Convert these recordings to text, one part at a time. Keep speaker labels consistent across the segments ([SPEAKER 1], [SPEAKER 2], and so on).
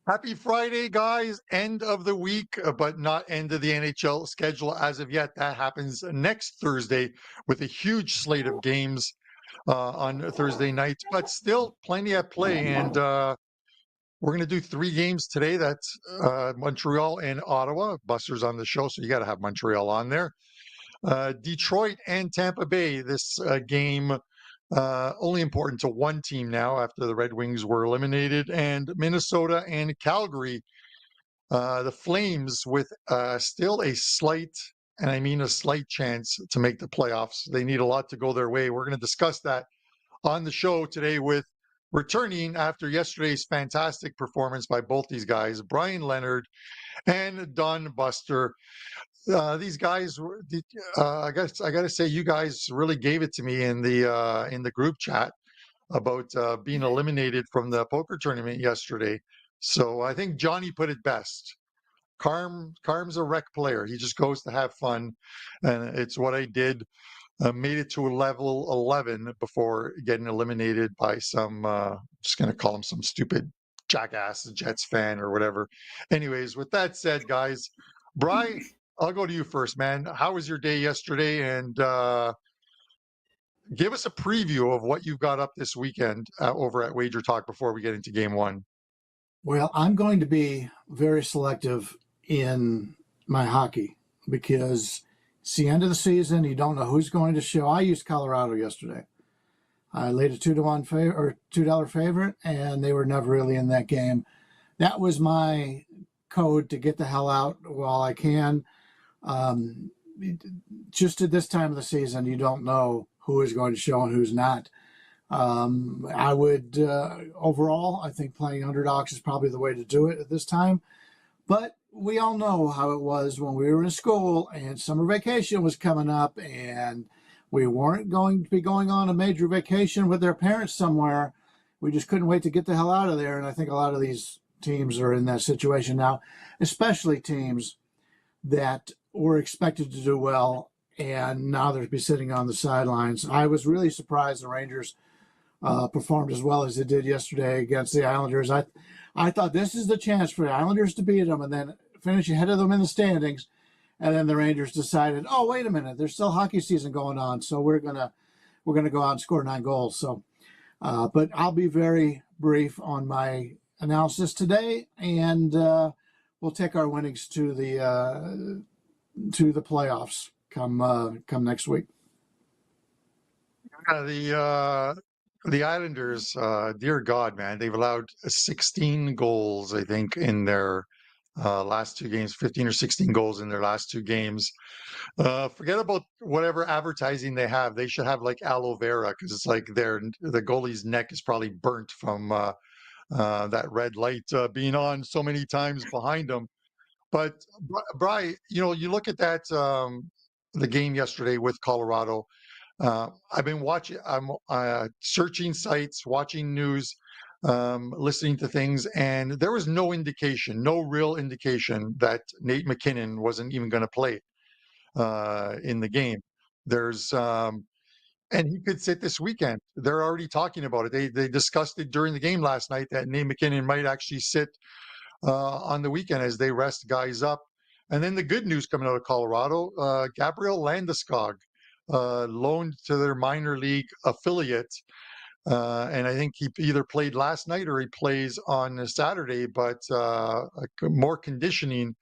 [SPEAKER 1] Happy Friday, guys. End of the week, but not end of the NHL schedule as of yet. That happens next Thursday with a huge slate of games on Thursday nights, but still plenty at play. And we're going to do three games today. That's Montreal and Ottawa. Buster's on the show, so you got to have Montreal on there. Detroit and Tampa Bay. This game only important to one team now after the Red Wings were eliminated, and Minnesota and Calgary. The Flames with still a slight, and I mean a slight chance to make the playoffs. They need a lot to go their way. We're going to discuss that on the show today with returning after yesterday's fantastic performance by both these guys, Bryan Leonard and Don Buster. These guys, I guess I got to say, you guys really gave it to me in the group chat about being eliminated from the poker tournament yesterday. So I think Johnny put it best. Carm's a rec player. He just goes to have fun, and it's what I did. Made it to level 11 before getting eliminated by some. Just gonna call him some stupid jackass Jets fan or whatever. Anyways, with that said, guys, Bry, I'll go to you first, man. How was your day yesterday? And give us a preview of what you've got up this weekend over at WagerTalk before we get into game one.
[SPEAKER 2] Well, I'm going to be very selective in my hockey because it's the end of the season. You don't know who's going to show. I used Colorado yesterday. I laid a $2-1 or $2 favorite, and they were never really in that game. That was my code to get the hell out while I can. Just at this time of the season, you don't know who is going to show and who's not. I would, overall, I think playing underdogs is probably the way to do it at this time. But we all know how it was when we were in school and summer vacation was coming up and we weren't going to be going on a major vacation with their parents somewhere. We just couldn't wait to get the hell out of there. And I think a lot of these teams are in that situation now, especially teams that were expected to do well and now they'll be sitting on the sidelines. I was really surprised the Rangers performed as well as they did yesterday against the Islanders. I thought this is the chance for the Islanders to beat them and then finish ahead of them in the standings. And then the Rangers decided, oh, wait a minute, there's still hockey season going on, so we're gonna go out and score 9 goals. So, but I'll be very brief on my analysis today, and we'll take our winnings to the playoffs come next week.
[SPEAKER 1] The Islanders, dear God, man, they've allowed 16 goals, I think, in their last two games, 15 or 16 goals in their last two games. Forget about whatever advertising they have. They should have like aloe vera because it's like the goalie's neck is probably burnt from that red light being on so many times behind them. But Bri, you look at that the game yesterday with Colorado. I've been watching. I'm searching sites, watching news, listening to things, and there was no indication, no real indication that Nate McKinnon wasn't even going to play in the game. And he could sit this weekend. They're already talking about it. They discussed it during the game last night that Nate McKinnon might actually sit on the weekend as they rest guys up. And then the good news coming out of Colorado, Gabriel Landeskog, loaned to their minor league affiliate. And I think he either played last night or he plays on Saturday, but more conditioning.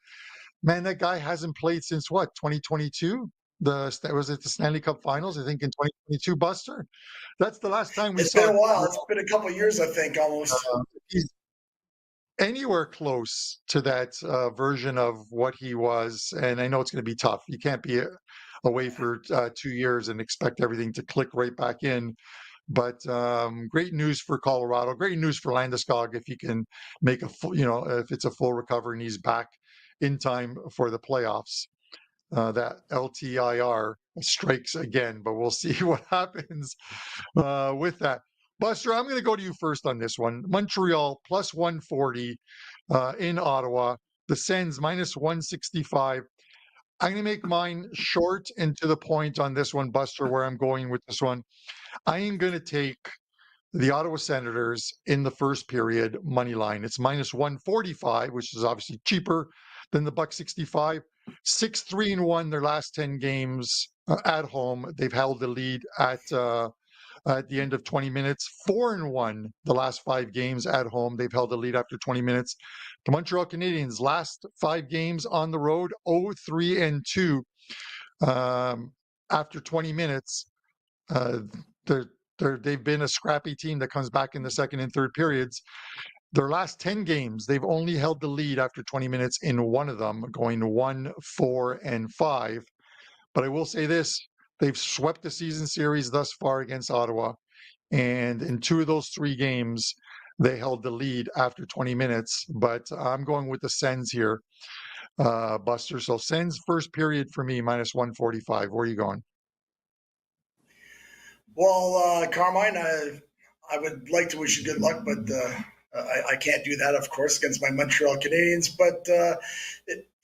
[SPEAKER 1] Man, that guy hasn't played since what, 2022? Was it the Stanley Cup Finals? I think in 2022, Buster. That's the last time we saw.
[SPEAKER 3] It's been a while. It's been a couple of years, I think, almost.
[SPEAKER 1] He's anywhere close to that version of what he was, and I know it's going to be tough. You can't be away for 2 years and expect everything to click right back in. But great news for Colorado. Great news for Landeskog if he can make a full, if it's a full recovery and he's back in time for the playoffs. That LTIR strikes again, but we'll see what happens with that. Buster, I'm going to go to you first on this one. Montreal plus 140 in Ottawa. The Sens minus 165. I'm going to make mine short and to the point on this one, Buster, where I'm going with this one. I am going to take the Ottawa Senators in the first period money line. It's minus 145, which is obviously cheaper than the buck 65. 6-3-1 their last 10 games at home. They've held the lead at the end of 20 minutes. 4-1 the last 5 games at home. They've held the lead after 20 minutes. The Montreal Canadiens last 5 games on the road, 0-3-2 after 20 minutes. They've been a scrappy team that comes back in the second and third periods. Their last 10 games, they've only held the lead after 20 minutes in one of them, going 1-4-5. But I will say this, they've swept the season series thus far against Ottawa. And in 2 of those 3 games, they held the lead after 20 minutes. But I'm going with the Sens here, Buster. So Sens first period for me, minus 145. Where are you going?
[SPEAKER 3] Well, Carmine, I would like to wish you good luck, but I can't do that, of course, against my Montreal Canadiens. But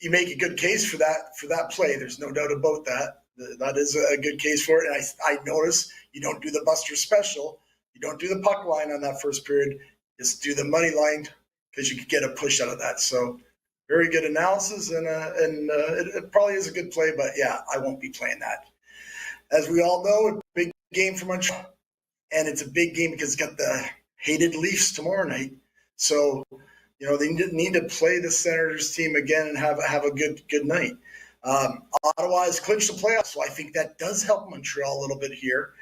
[SPEAKER 3] you make a good case for that play. There's no doubt about that. That is a good case for it. And I notice you don't do the Buster special. You don't do the puck line on that first period. Just do the money line because you could get a push out of that. So very good analysis, and it probably is a good play. But yeah, I won't be playing that. As we all know, a big game for Montreal, and it's a big game because it's got the hated Leafs tomorrow night. So, they need to play the Senators team again and have a good night. Ottawa has clinched the playoffs, so I think that does help Montreal a little bit here.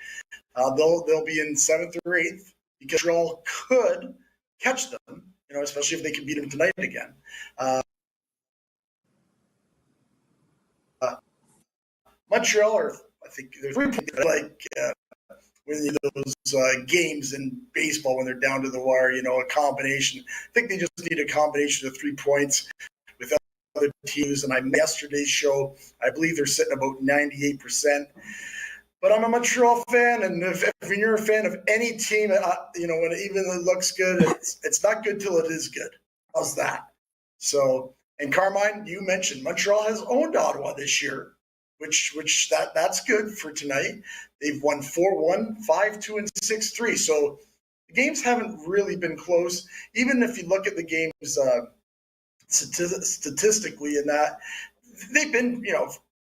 [SPEAKER 3] They'll be in 7th or 8th because Montreal could catch them, especially if they can beat them tonight again. Montreal are, I think, they're like when those games in baseball when they're down to the wire, a combination. I think they just need a combination of 3 points with other teams. And yesterday's show, I believe they're sitting about 98%. But I'm a Montreal fan, and if you're a fan of any team, when even it looks good, it's not good till it is good. How's that? So, and Carmine, you mentioned Montreal has owned Ottawa this year, which that's good for tonight. They've won 4-1, 5-2, and 6-3. So the games haven't really been close. Even if you look at the games statistically in that, they've been,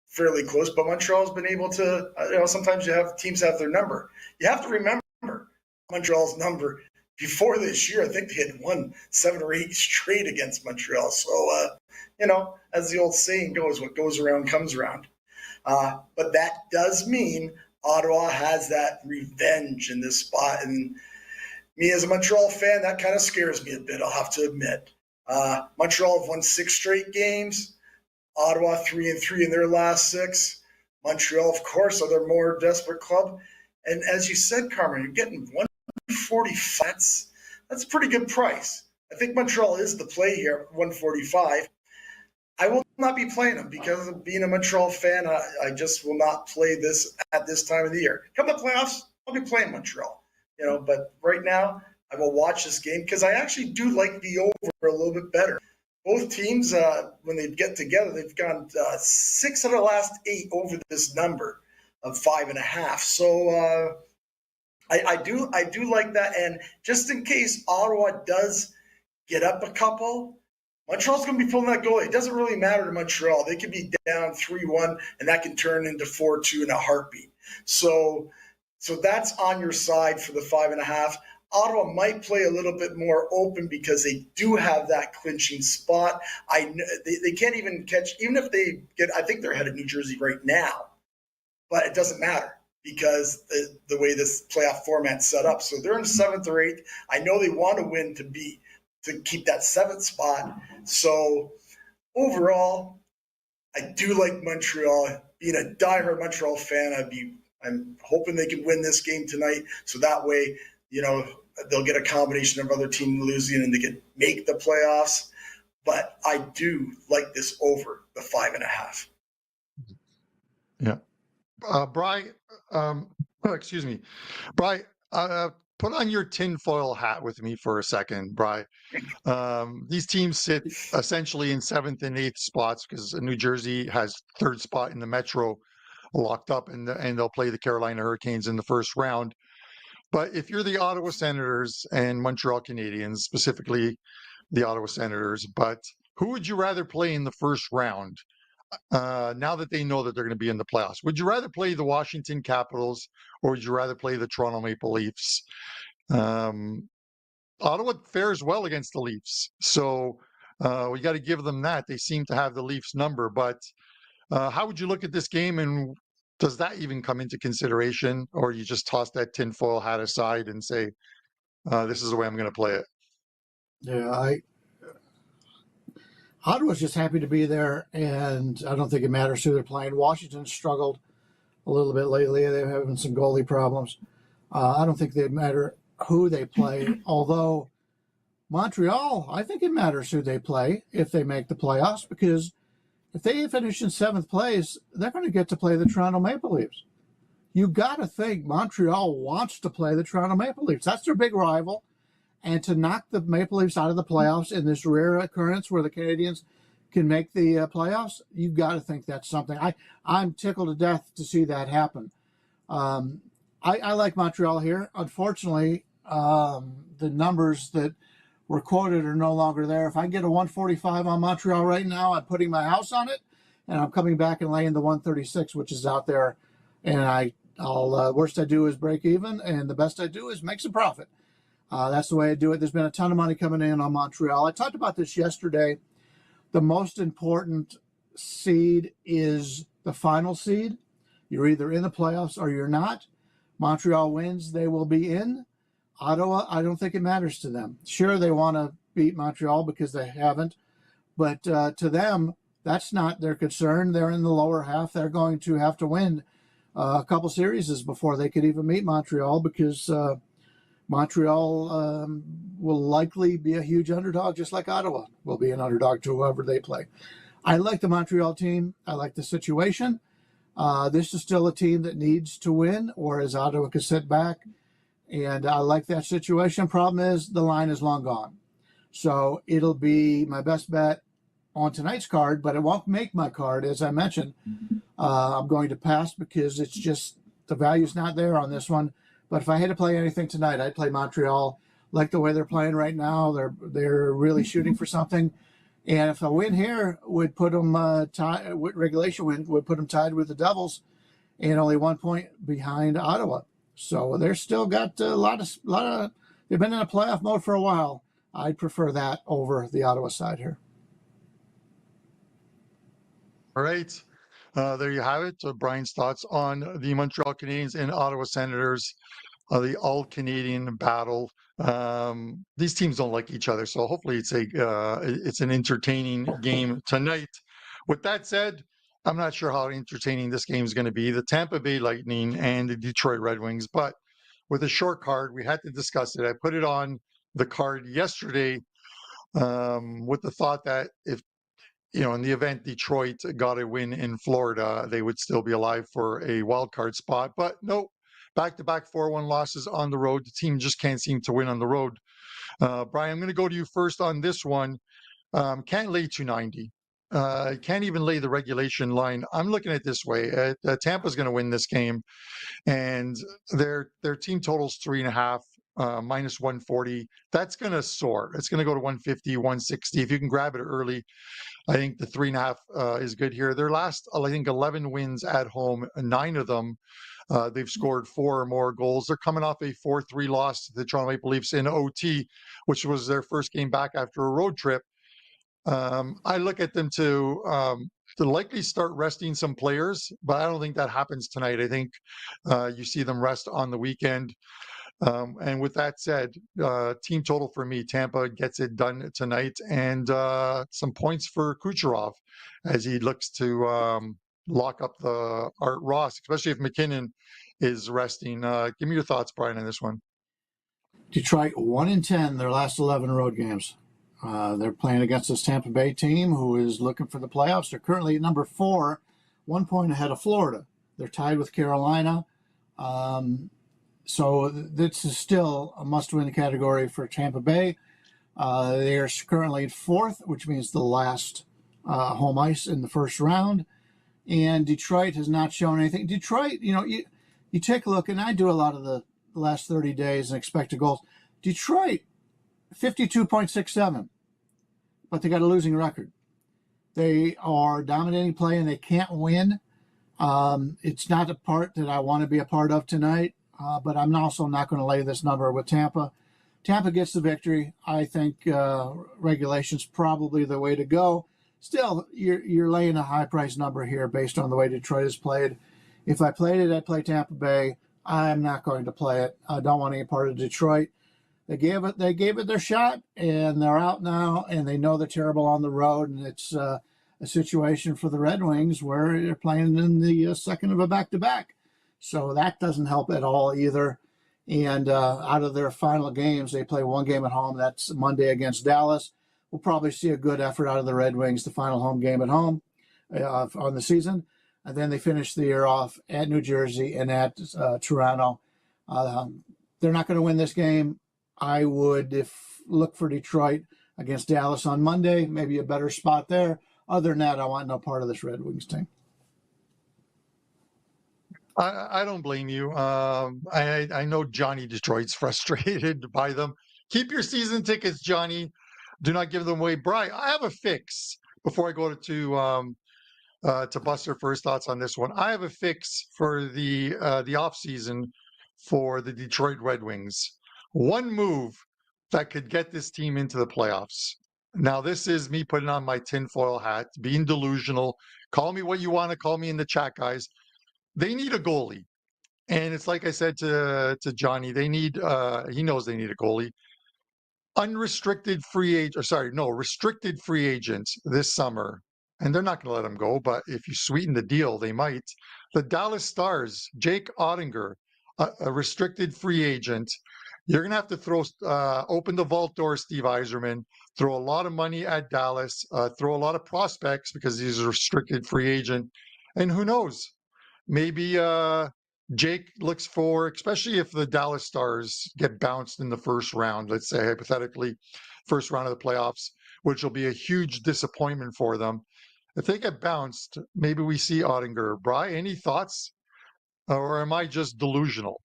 [SPEAKER 3] fairly close, but Montreal's been able to, sometimes teams have their number. You have to remember Montreal's number. Before this year, I think they had won 7 or 8 straight against Montreal. So, as the old saying goes, what goes around comes around. But that does mean Ottawa has that revenge in this spot. And me as a Montreal fan, that kind of scares me a bit, I'll have to admit. Montreal have won 6 straight games. Ottawa 3-3 in their last 6. Montreal, of course, are their more desperate club. And as you said, Carmine, you're getting 145. That's a pretty good price. I think Montreal is the play here, 145. I will not be playing them because of being a Montreal fan. I just will not play this at this time of the year. Come the playoffs, I'll be playing Montreal. But right now I will watch this game because I actually do like the over a little bit better. Both teams, when they get together, they've gone 6 of the last 8 over this number of 5.5. So I do like that. And just in case Ottawa does get up a couple, Montreal's going to be pulling that goalie. It doesn't really matter to Montreal. They could be down 3-1, and that can turn into 4-2 in a heartbeat. So that's on your side for the 5.5. Ottawa might play a little bit more open because they do have that clinching spot. They can't even catch, even if they get, I think they're ahead of New Jersey right now, but it doesn't matter because the way this playoff format's set up. So they're in 7th or 8th. I know they want to win to keep that 7th spot. So overall, I do like Montreal. Being a diehard Montreal fan, I'm hoping they can win this game tonight. So that way, they'll get a combination of other teams losing and they can make the playoffs. But I do like this over the 5.5.
[SPEAKER 1] Yeah. Bri, excuse me. Bri, put on your tinfoil hat with me for a second, Bri. These teams sit essentially in 7th and 8th spots because New Jersey has 3rd spot in the Metro locked up, and they'll play the Carolina Hurricanes in the first round. But if you're the Ottawa Senators and Montreal Canadiens, specifically the Ottawa Senators, but who would you rather play in the first round? Now that they know that they're going to be in the playoffs, would you rather play the Washington Capitals or would you rather play the Toronto Maple Leafs? Ottawa fares well against the Leafs, so we got to give them that. They seem to have the Leafs number, but how would you look at this game, and does that even come into consideration, or you just toss that tinfoil hat aside and say, this is the way I'm going to play it?
[SPEAKER 2] Yeah, Ottawa's just happy to be there, and I don't think it matters who they're playing. Washington struggled a little bit lately. They're having some goalie problems. I don't think it matter who they play, although Montreal, I think it matters who they play if they make the playoffs, because if they finish in 7th place, they're going to get to play the Toronto Maple Leafs. You got to think Montreal wants to play the Toronto Maple Leafs. That's their big rival. And to knock the Maple Leafs out of the playoffs in this rare occurrence where the Canadiens can make the playoffs, you've got to think that's something. I'm tickled to death to see that happen. I like Montreal here. Unfortunately, the numbers that were quoted are no longer there. If I get a 145 on Montreal right now, I'm putting my house on it, and I'm coming back and laying the 136, which is out there. And I'll worst I do is break even, and the best I do is make some profit. That's the way I do it. There's been a ton of money coming in on Montreal. I talked about this yesterday. The most important seed is the final seed. You're either in the playoffs or you're not. Montreal wins, they will be in. Ottawa, I don't think it matters to them. Sure, they want to beat Montreal because they haven't, but to them, that's not their concern. They're in the lower half. They're going to have to win a couple series before they could even meet Montreal, because Montreal will likely be a huge underdog, just like Ottawa will be an underdog to whoever they play. I like the Montreal team. I like the situation. This is still a team that needs to win, or as Ottawa can sit back. And I like that situation. Problem is, the line is long gone. So it'll be my best bet on tonight's card, but it won't make my card, as I mentioned. I'm going to pass because it's just the value's not there on this one. But if I had to play anything tonight, I'd play Montreal. Like the way they're playing right now, they're really shooting for something. And if a win here would put them tied, regulation win would put them tied with the Devils, and only 1 point behind Ottawa. So they're still got a lot of. They've been in a playoff mode for a while. I'd prefer that over the Ottawa side here.
[SPEAKER 1] All right. There you have it. Brian's thoughts on the Montreal Canadiens and Ottawa Senators, the all-Canadian battle. These teams don't like each other, so hopefully it's an entertaining game tonight. With that said, I'm not sure how entertaining this game is going to be. The Tampa Bay Lightning and the Detroit Red Wings, but with a short card, we had to discuss it. I put it on the card yesterday with the thought that if, in the event Detroit got a win in Florida, they would still be alive for a wild card spot. But no, back-to-back 4-1 losses on the road. The team just can't seem to win on the road. Brian, I'm going to go to you first on this one. Can't lay 290. Can't even lay the regulation line. I'm looking at it this way. Tampa's going to win this game, and their team total's 3.5, minus 140. That's going to soar. It's going to go to 150, 160. If you can grab it early, I think the 3.5 is good here. Their last, I think, 11 wins at home, 9 of them, they've scored 4 or more goals. They're coming off a 4-3 loss to the Toronto Maple Leafs in OT, which was their first game back after a road trip. I look at them to likely start resting some players, but I don't think that happens tonight. I think you see them rest on the weekend. And with that said, team total for me, Tampa gets it done tonight, and some points for Kucherov as he looks to lock up the Art Ross, especially if McKinnon is resting. Give me your thoughts, Brian, on this one.
[SPEAKER 2] Detroit 1-10 their last 11 road games. They're playing against this Tampa Bay team who is looking for the playoffs. They're currently at number 4, 1 point ahead of Florida. They're tied with Carolina. So this is still a must-win category for Tampa Bay. They are currently 4th, which means the last home ice in the first round. And Detroit has not shown anything. Detroit, you take a look, and I do a lot of the the last 30 days in expected goals. Detroit, 52.67, but they got a losing record. They are dominating play and they can't win. It's not a part that I want to be a part of tonight, but I'm also not going to lay this number with Tampa. Tampa gets the victory. I think regulation's probably the way to go. Still, you're laying a high price number here based on the way Detroit has played. If I played it, I'd play Tampa Bay. I'm not going to play it. I don't want any part of Detroit. They gave it their shot, and they're out now, and they know they're terrible on the road, and it's a situation for the Red Wings where they're playing in the second of a back-to-back. So that doesn't help at all either. And out of their final games, they play one game at home. That's Monday against Dallas. We'll probably see a good effort out of the Red Wings, the final home game at home on the season. And then they finish the year off at New Jersey and at Toronto. They're not going to win this game. I would look for Detroit against Dallas on Monday, maybe a better spot there. Other than that, I want no part of this Red Wings team.
[SPEAKER 1] I don't blame you. I know Johnny Detroit's frustrated by them. Keep your season tickets, Johnny. Do not give them away. Brian, I have a fix before I go to Buster for his thoughts on this one. I have a fix for the off season for the Detroit Red Wings. One move that could get this team into the playoffs. Now, this is me putting on my tinfoil hat, being delusional. Call me what you want to call me in the chat, guys. They need a goalie. And it's like I said to Johnny, they need he knows they need a goalie. Restricted free agent this summer. And they're not going to let him go, but if you sweeten the deal, they might. The Dallas Stars, Jake Ottinger, a restricted free agent. You're going to have to open the vault door, Steve Yzerman, throw a lot of money at Dallas, throw a lot of prospects because he's a restricted free agent. And who knows? Maybe Jake looks for, especially if the Dallas Stars get bounced in the first round, let's say hypothetically, first round of the playoffs, which will be a huge disappointment for them. If they get bounced, maybe we see Ottinger. Bri, any thoughts? Or am I just delusional?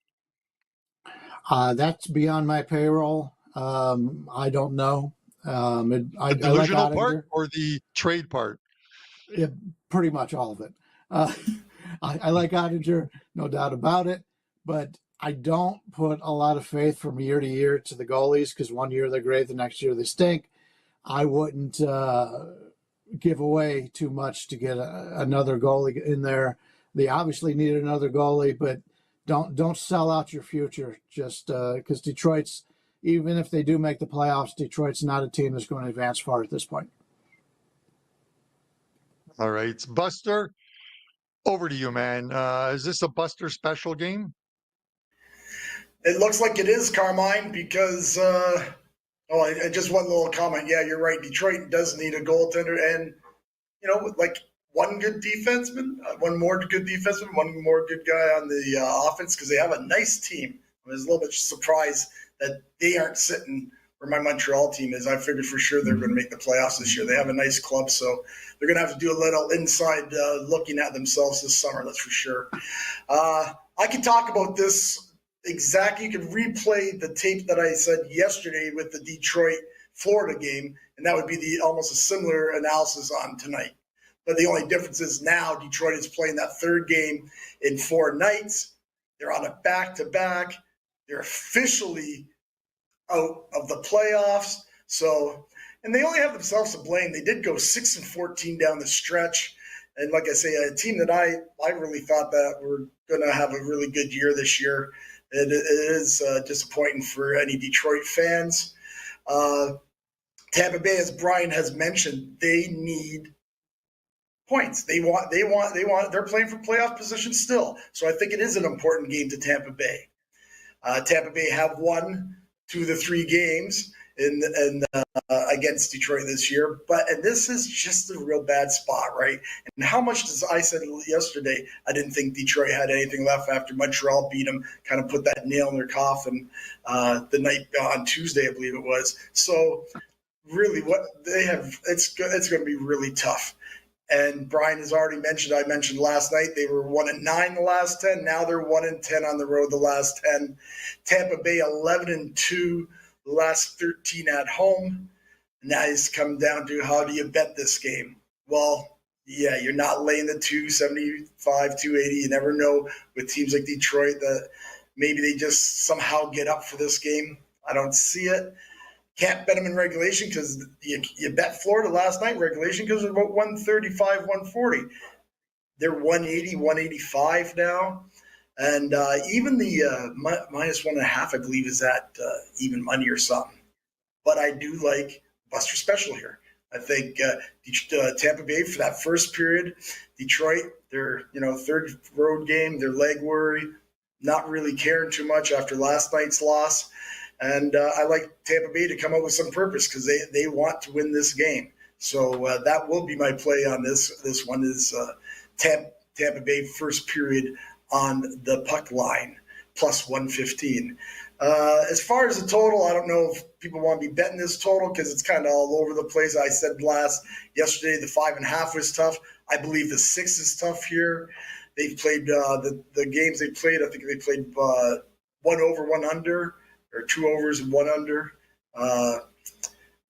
[SPEAKER 2] That's beyond my payroll. I don't know.
[SPEAKER 1] The delusional part or the trade part?
[SPEAKER 2] Yeah, pretty much all of it. I like Ottinger, no doubt about it, but I don't put a lot of faith from year to year to the goalies because one year they're great, the next year they stink. I wouldn't give away too much to get another goalie in there. They obviously need another goalie, but don't sell out your future just because Detroit's, even if they do make the playoffs, Detroit's not a team that's going to advance far at this point.
[SPEAKER 1] All right, Buster, over to you, man. Is this a Buster special game?
[SPEAKER 3] It looks like it is, Carmine, because just one little comment. Yeah, you're right. Detroit does need a goaltender, and like one good defenseman, one more good defenseman, one more good guy on the offense because they have a nice team. I was a little bit surprised that they aren't sitting where my Montreal team is. I figured for sure they're going to make the playoffs this year. They have a nice club, so they're going to have to do a little inside looking at themselves this summer, that's for sure. I can talk about this exactly. You can replay the tape that I said yesterday with the Detroit-Florida game, and that would be almost a similar analysis on tonight. But the only difference is now Detroit is playing that third game in 4 nights. They're on a back-to-back. They're officially out of the playoffs. So, and they only have themselves to blame. They did go 6-14 down the stretch. And like I say, a team that I really thought that were going to have a really good year this year. It is disappointing for any Detroit fans. Tampa Bay, as Brian has mentioned, they need points. They're playing for playoff position still. So I think it is an important game to Tampa Bay. Tampa Bay have won 2 of the 3 games against Detroit this year, and this is just a real bad spot, right? And how much I said yesterday, I didn't think Detroit had anything left after Montreal beat them, kind of put that nail in their coffin the night on Tuesday, I believe it was. So really, what they have, it's going to be really tough. And Brian has already mentioned, I mentioned last night, they were 1-9 the last 10. Now they're 1-10 on the road the last 10. Tampa Bay 11-2 the last 13 at home. Now it's come down to how do you bet this game? Well, yeah, you're not laying the 275, 280. You never know with teams like Detroit that maybe they just somehow get up for this game. I don't see it. Can't bet them in regulation because you bet Florida last night regulation because it was about 135, 140. They're 180, 185 now. And even the minus 1.5, I believe, is at even money or something. But I do like Buster Special here. I think Tampa Bay for that first period, Detroit, their third road game, their leg worry, not really caring too much after last night's loss. And I like Tampa Bay to come out with some purpose because they want to win this game. So that will be my play on this. This one is Tampa Bay first period on the puck line, plus 115. As far as the total, I don't know if people want to be betting this total because it's kind of all over the place. I said yesterday the 5.5 was tough. I believe the 6 is tough here. They've played the games they played. I think they played 1 over, 1 under, or 2 overs and 1 under.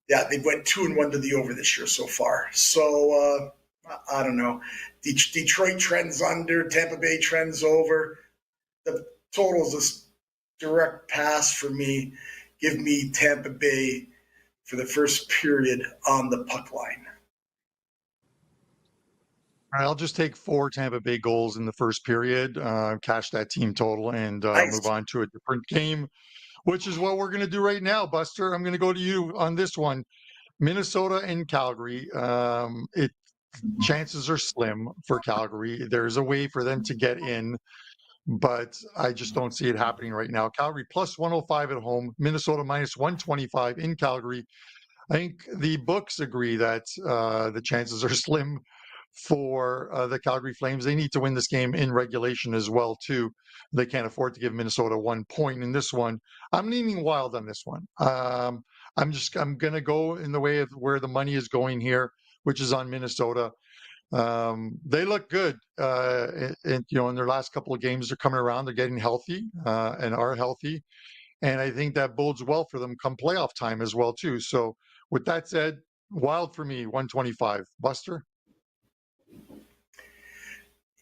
[SPEAKER 3] They went 2-1 to the over this year so far. So I don't know. Detroit trends under, Tampa Bay trends over. The total is a direct pass for me. Give me Tampa Bay for the first period on the puck line.
[SPEAKER 1] I'll just take 4 Tampa Bay goals in the first period, cash that team total, and
[SPEAKER 3] Nice.
[SPEAKER 1] move on to a different game, which is what we're going to do right now. Buster, I'm going to go to you on this one. Minnesota and Calgary. Chances are slim for Calgary. There's a way for them to get in, but I just don't see it happening right now. Calgary plus 105 at home, Minnesota minus 125 in Calgary. I think the books agree that the chances are slim for the Calgary Flames. They need to win this game in regulation as well, too. They can't afford to give Minnesota 1 point in this one. I'm leaning wild on this one. I'm going to go in the way of where the money is going here, which is on Minnesota. They look good, in their last couple of games. They're coming around. They're getting healthy and are healthy, and I think that bodes well for them come playoff time as well too. So, with that said, wild for me, 125. Buster.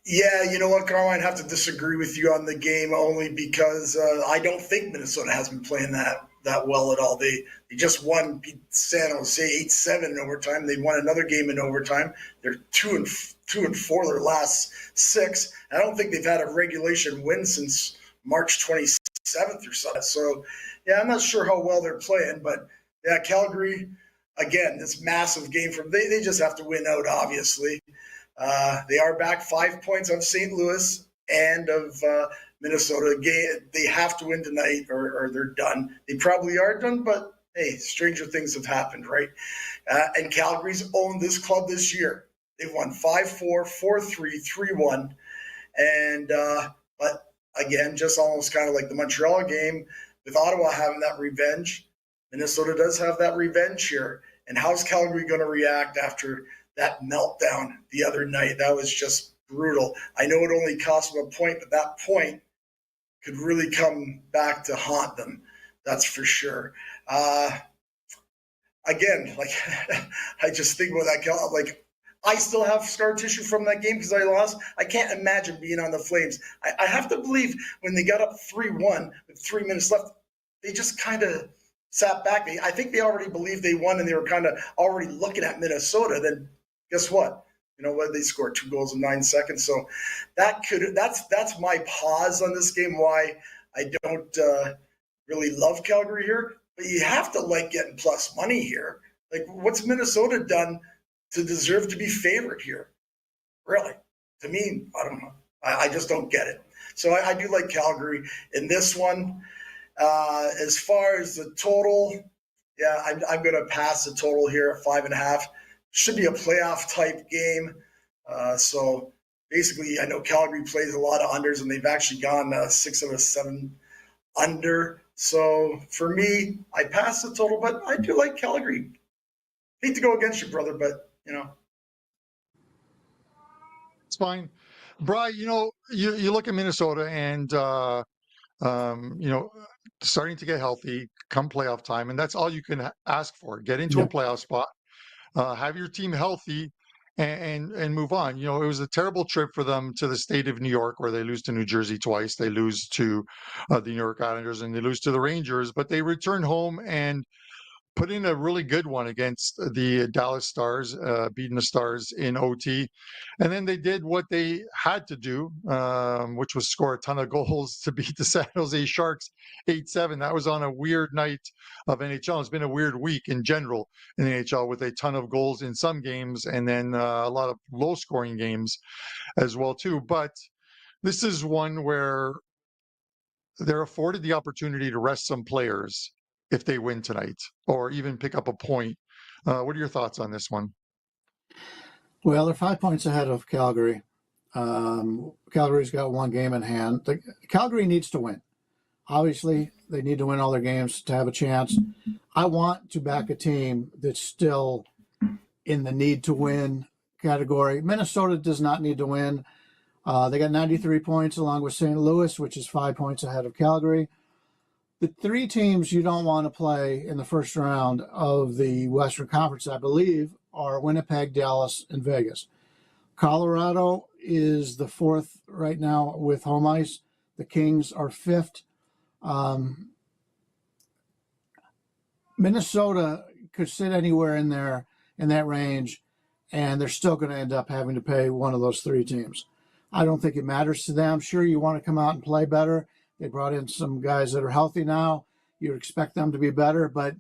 [SPEAKER 3] Yeah, you know what, Carmine? I have to disagree with you on the game only because I don't think Minnesota has been playing that well at all. They just beat San Jose 8-7 in overtime. They won another game in overtime. They're 2-4 their last 6. I don't think they've had a regulation win since March 27th or so. So, yeah, I'm not sure how well they're playing, but yeah, Calgary, again, this massive game they just have to win out, obviously. They are back 5 points of St. Louis and of Minnesota. They have to win tonight or they're done. They probably are done, but hey, stranger things have happened, right? And Calgary's owned this club this year. They've won 5-4, 4-3, 3-1. And but again, just almost kind of like the Montreal game, with Ottawa having that revenge, Minnesota does have that revenge here. And how's Calgary going to react after that meltdown the other night? That was just brutal. I know it only cost them a point, but that point could really come back to haunt them. That's for sure. Again, like I just think about that. Like I still have scar tissue from that game because I lost. I can't imagine being on the Flames. I have to believe when they got up 3-1 with 3 minutes left, they just kind of sat back. I think they already believed they won, and they were kind of already looking at Minnesota. Then guess what? You know what? They scored 2 goals in 9 seconds. So that's my pause on this game. Why I don't really love Calgary here, but you have to like getting plus money here. Like, what's Minnesota done to deserve to be favored here? Really, to me, I don't know. I just don't get it. So I do like Calgary in this one. As far as the total, yeah, I'm going to pass the total here at 5.5. Should be a playoff type game. So basically, I know Calgary plays a lot of unders, and they've actually gone 6 of 7 under. So for me, I pass the total, but I do like Calgary. Hate to go against you, brother, but you know.
[SPEAKER 1] It's fine. Brian, you look at Minnesota and, you know, starting to get healthy come playoff time, and that's all you can ask for. Get into a
[SPEAKER 2] Yep.
[SPEAKER 1] playoff spot, have your team healthy, and move on. It was a terrible trip for them to the state of New York, where they lose to New Jersey twice. They lose to the New York Islanders, and they lose to the Rangers. But they return home and put in a really good one against the Dallas Stars, beating the Stars in OT. And then they did what they had to do, which was score a ton of goals to beat the San Jose Sharks 8-7. That was on a weird night of NHL. It's been a weird week in general in the NHL, with a ton of goals in some games and then a lot of low scoring games as well too. But this is one where they're afforded the opportunity to rest some players if they win tonight, or even pick up a point. What are your thoughts on this one?
[SPEAKER 2] Well, they're 5 points ahead of Calgary. Calgary's got one game in hand. Calgary needs to win. Obviously, they need to win all their games to have a chance. I want to back a team that's still in the need to win category. Minnesota does not need to win. They got 93 points along with St. Louis, which is 5 points ahead of Calgary. The three teams you don't want to play in the first round of the Western Conference, I believe, are Winnipeg, Dallas, and Vegas. Colorado is the fourth right now with home ice. The Kings are fifth. Minnesota could sit anywhere in there in that range, and they're still going to end up having to pay one of those three teams. I don't think it matters to them. Sure, you want to come out and play better. They brought in some guys that are healthy now. You expect them to be better, but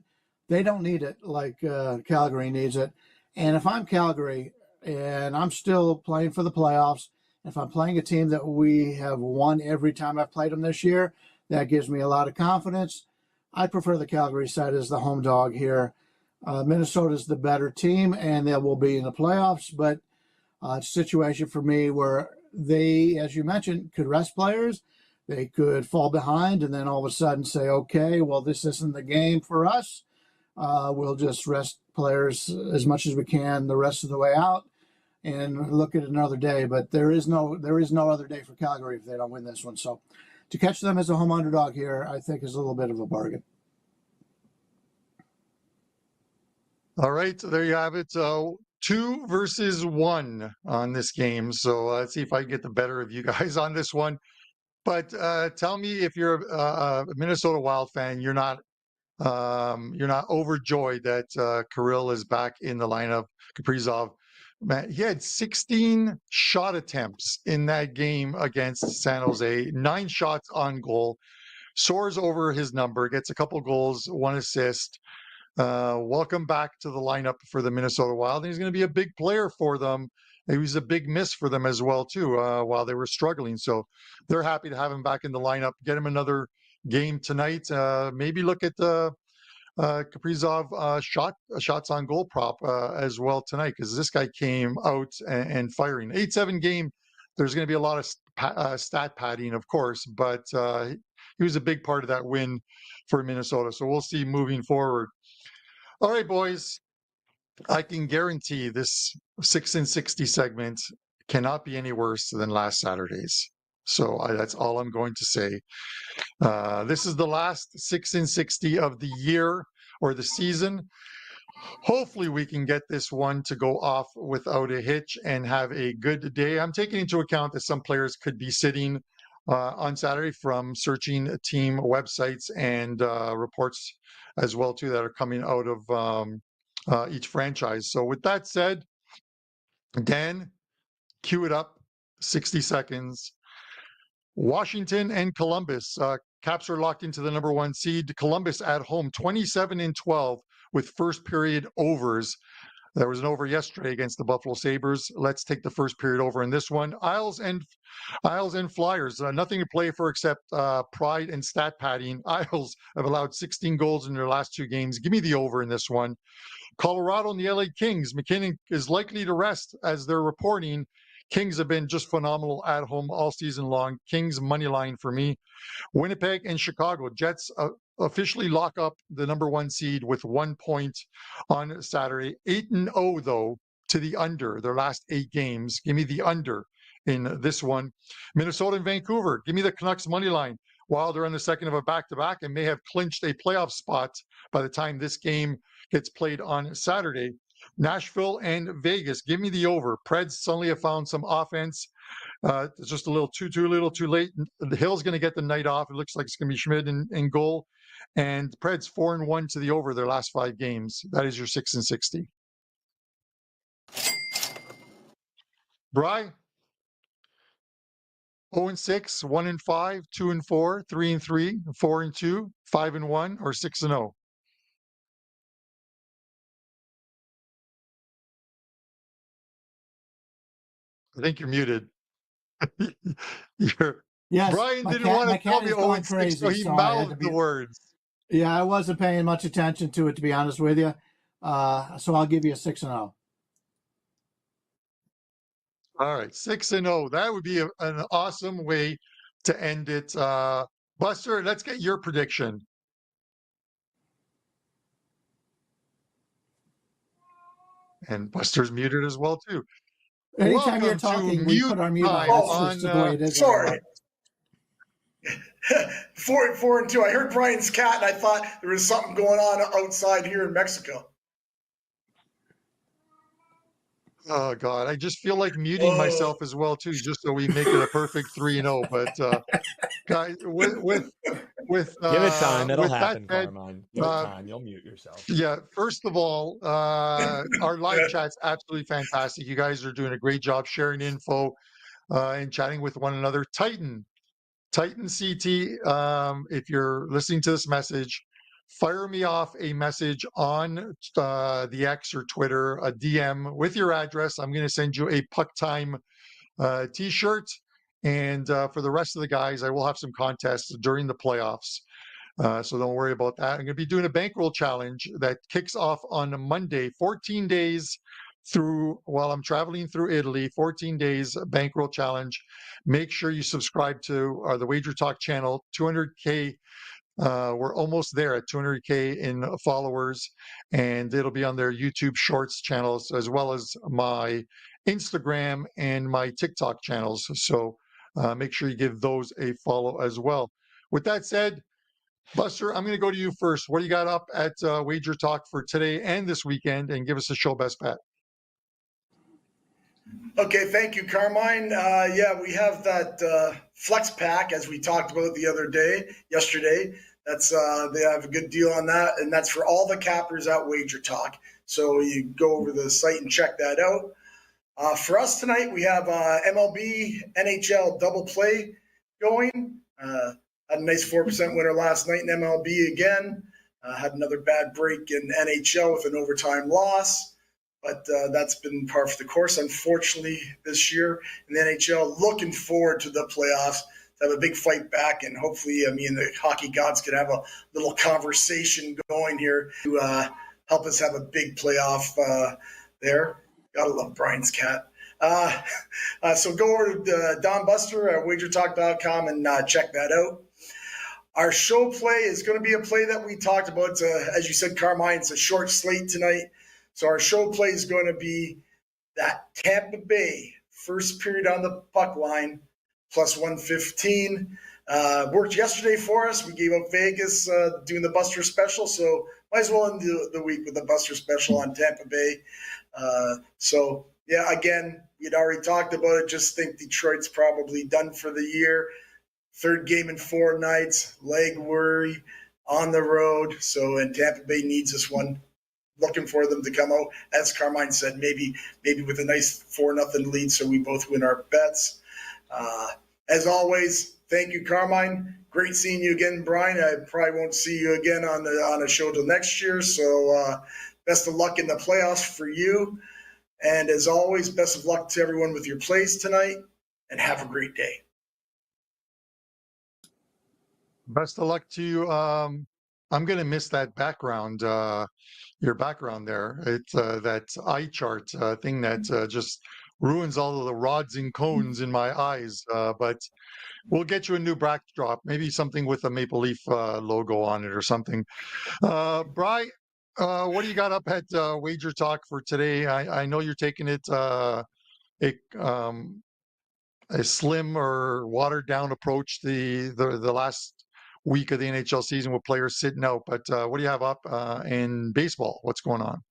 [SPEAKER 2] they don't need it like Calgary needs it. And if I'm Calgary and I'm still playing for the playoffs, if I'm playing a team that we have won every time I've played them this year, that gives me a lot of confidence. I prefer the Calgary side as the home dog here. Minnesota's the better team, and they will be in the playoffs, but it's a situation for me where they, as you mentioned, could rest players. They could fall behind and then all of a sudden say, okay, well, this isn't the game for us. We'll just rest players as much as we can the rest of the way out and look at another day. But there is no other day for Calgary if they don't win this one. So to catch them as a home underdog here, I think is a little bit of a bargain.
[SPEAKER 1] All right, so there you have it. 2 versus 1 on this game. So let's see if I can get the better of you guys on this one. But tell me if you're a Minnesota Wild fan, you're not overjoyed that Kirill is back in the lineup. Kaprizov, man, he had 16 shot attempts in that game against San Jose, 9 shots on goal, soars over his number, gets a couple goals, 1 assist. Welcome back to the lineup for the Minnesota Wild. And he's going to be a big player for them. He was a big miss for them as well, too, while they were struggling. So they're happy to have him back in the lineup. Get him another game tonight. Maybe look at the Kaprizov shots on goal prop as well tonight, because this guy came out and firing. 8-7 game. There's going to be a lot of stat padding, of course, but he was a big part of that win for Minnesota. So we'll see moving forward. All right, boys. I can guarantee this 6 and 60 segment cannot be any worse than last Saturday's. So that's all I'm going to say. This is the last 6 and 60 of the year or the season. Hopefully we can get this one to go off without a hitch and have a good day. I'm taking into account that some players could be sitting on Saturday from searching team websites and reports as well too that are coming out of each franchise. So with that said, Dan, cue it up. 60 seconds. Washington and Columbus. Caps are locked into the number 1 seed. Columbus at home, 27-12 with first period overs. There was an over yesterday against the Buffalo Sabres. Let's take the first period over in this one. Isles and Flyers. Nothing to play for except pride and stat padding. Isles have allowed 16 goals in their last 2 games. Give me the over in this one. Colorado and the LA Kings. McKinnon is likely to rest as they're reporting. Kings have been just phenomenal at home all season long. Kings money line for me. Winnipeg and Chicago. Jets officially lock up the number 1 seed with 1 point on Saturday. 8-0 though to the under their last 8 games. Give me the under in this one. Minnesota and Vancouver. Give me the Canucks money line. While they're on the second of a back-to-back and may have clinched a playoff spot by the time this game gets played on Saturday. Nashville and Vegas. Give me the over. Preds suddenly have found some offense. It's just a little too late. The Hill's going to get the night off. It looks like it's going to be Schmidt in goal. And Preds 4-1 to the over their last 5 games. That is your 6-60. Bry? 0-6, 1-5, 2-4, 3-3, 4-2, 5-1, or 6-0. I think you're muted.
[SPEAKER 2] Yes,
[SPEAKER 1] Brian
[SPEAKER 2] my
[SPEAKER 1] didn't
[SPEAKER 2] cat-
[SPEAKER 1] want
[SPEAKER 2] my
[SPEAKER 1] to tell
[SPEAKER 2] cat
[SPEAKER 1] me
[SPEAKER 2] is going
[SPEAKER 1] 0-6,
[SPEAKER 2] crazy,
[SPEAKER 1] so he
[SPEAKER 2] so I had to
[SPEAKER 1] mouthed
[SPEAKER 2] be-
[SPEAKER 1] the words.
[SPEAKER 2] Yeah, I wasn't paying much attention to it, to be honest with you. So I'll give you a 6-0.
[SPEAKER 1] All right, 6-0. That would be an awesome way to end it. Buster, let's get your prediction. And Buster's muted as well, too.
[SPEAKER 2] Anytime you're
[SPEAKER 1] Welcome to
[SPEAKER 2] talking, we put our mute on.
[SPEAKER 1] Time
[SPEAKER 2] That's
[SPEAKER 3] on,
[SPEAKER 2] just the way it is.
[SPEAKER 3] Sorry. 4-2. I heard Brian's cat, and I thought there was something going on outside here in Mexico.
[SPEAKER 1] Oh God, I just feel like muting myself as well too, just so we make it a perfect 3-0. But guys, with
[SPEAKER 4] Give it time. It'll
[SPEAKER 1] with that
[SPEAKER 4] happen,
[SPEAKER 1] said,
[SPEAKER 4] Carmine. Give it time. You'll mute yourself.
[SPEAKER 1] yeah. First of all, our live chat's absolutely fantastic. You guys are doing a great job sharing info and chatting with one another. Titan CT. If you're listening to this message, fire me off a message on the X or Twitter, a DM with your address. I'm going to send you a PuckTime t-shirt. And for the rest of the guys, I will have some contests during the playoffs. So don't worry about that. I'm going to be doing a bankroll challenge that kicks off on Monday, 14 days through while I'm traveling through Italy, 14 days bankroll challenge. Make sure you subscribe to the WagerTalk channel, 200K. We're almost there at 200K in followers, and it'll be on their YouTube Shorts channels as well as my Instagram and my TikTok channels. So make sure you give those a follow as well. With that said, Buster, I'm going to go to you first. What do you got up at WagerTalk for today and this weekend? And give us a show best bet.
[SPEAKER 3] Okay, thank you, Carmine. Yeah, we have that flex pack as we talked about yesterday. That's they have a good deal on that, and that's for all the cappers at WagerTalk. So you go over the site and check that out. For us tonight, we have MLB, NHL double play going. Had a nice 4% winner last night in MLB again. Had another bad break in NHL with an overtime loss. But that's been par for the course, unfortunately, this year in the NHL. Looking forward to the playoffs, to have a big fight back, and hopefully, the hockey gods can have a little conversation going here to help us have a big playoff there. Gotta love Brian's cat. So go over to Don Buster at WagerTalk.com and check that out. Our show play is going to be a play that we talked about. It's as you said, Carmine, it's a short slate tonight. So our show play is going to be that Tampa Bay first period on the puck line, plus 115. Worked yesterday for us. We gave up Vegas doing the Buster special, so might as well end the week with the Buster special on Tampa Bay. So, yeah, again, we'd already talked about it. Just think Detroit's probably done for the year. Third game in 4 nights, leg worry on the road. So, and Tampa Bay needs this one. Looking for them to come out, as Carmine said, maybe with a nice 4-0 lead, so we both win our bets. As always, thank you, Carmine. Great seeing you again, Brian. I probably won't see you again on a show till next year. So best of luck in the playoffs for you. And as always, best of luck to everyone with your plays tonight, and have a great day.
[SPEAKER 1] Best of luck to you. I'm going to miss that background. Your background there. It's that eye chart thing that just ruins all of the rods and cones in my eyes. But we'll get you a new backdrop, maybe something with a Maple Leaf logo on it or something. Bry, what do you got up at WagerTalk for today? I know you're taking it a slim or watered down approach the last week of the NHL season with players sitting out. But what do you have up in baseball? What's going on?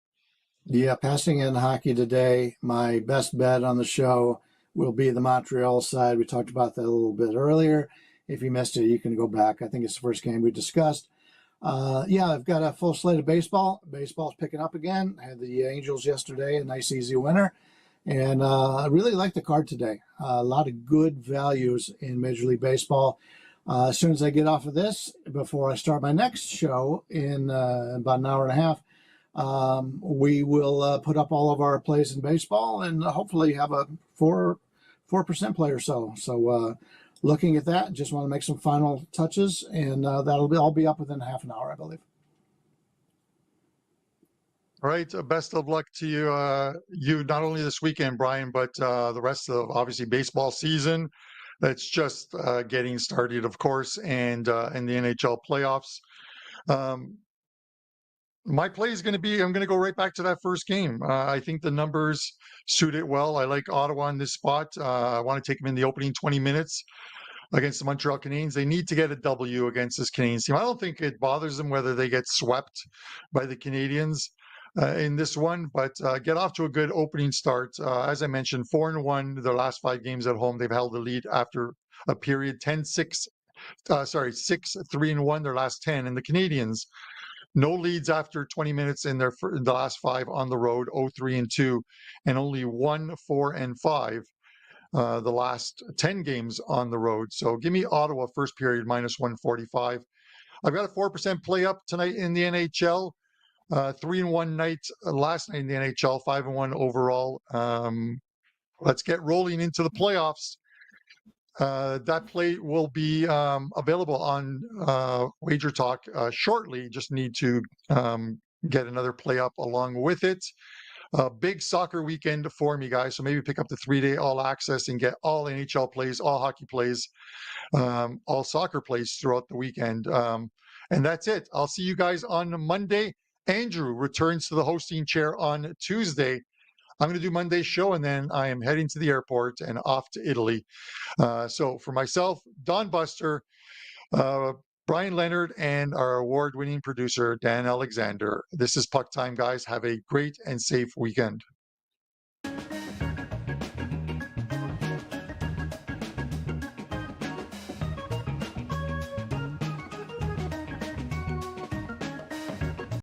[SPEAKER 2] Yeah, passing in hockey today. My best bet on the show will be the Montreal side. We talked about that a little bit earlier. If you missed it, you can go back. I think it's the first game we discussed. Yeah, I've got a full slate of baseball. Baseball's picking up again. I had the Angels yesterday, a nice easy winner. And I really like the card today. A lot of good values in Major League Baseball. As soon as I get off of this, before I start my next show in about an hour and a half, we will put up all of our plays in baseball and hopefully have a 4% play or so. So looking at that, just want to make some final touches, and that'll all be up within half an hour, I believe.
[SPEAKER 1] All right. Best of luck to you. You not only this weekend, Brian, but the rest of obviously baseball season. That's just getting started, of course, and in the NHL playoffs. My play is going to be, I'm going to go right back to that first game. I think the numbers suit it well. I like Ottawa in this spot. I want to take them in the opening 20 minutes against the Montreal Canadiens. They need to get a W against this Canadiens team. I don't think it bothers them whether they get swept by the Canadiens in this one, but get off to a good opening start. As I mentioned, 4-1 their last 5 games at home. They've held the lead after a period 6-3-1 their last 10. And the Canadiens, no leads after 20 minutes in the last 5 on the road, 0-3-2, and only 1-4-5 the last 10 games on the road. So give me Ottawa first period -145. I've got a 4% play up tonight in the NHL. 3-1 night last night in the NHL, 5-1 overall. Let's get rolling into the playoffs. That play will be available on WagerTalk shortly. Just need to get another play up along with it. Big soccer weekend for me, guys. So maybe pick up the 3-day all access and get all NHL plays, all hockey plays, all soccer plays throughout the weekend. And that's it. I'll see you guys on Monday. Andrew returns to the hosting chair on Tuesday. I'm going to do Monday's show, and then I am heading to the airport and off to Italy. So for myself, Don Buster, Brian Leonard, and our award-winning producer, Dan Alexander, this is Puck Time, guys. Have a great and safe weekend.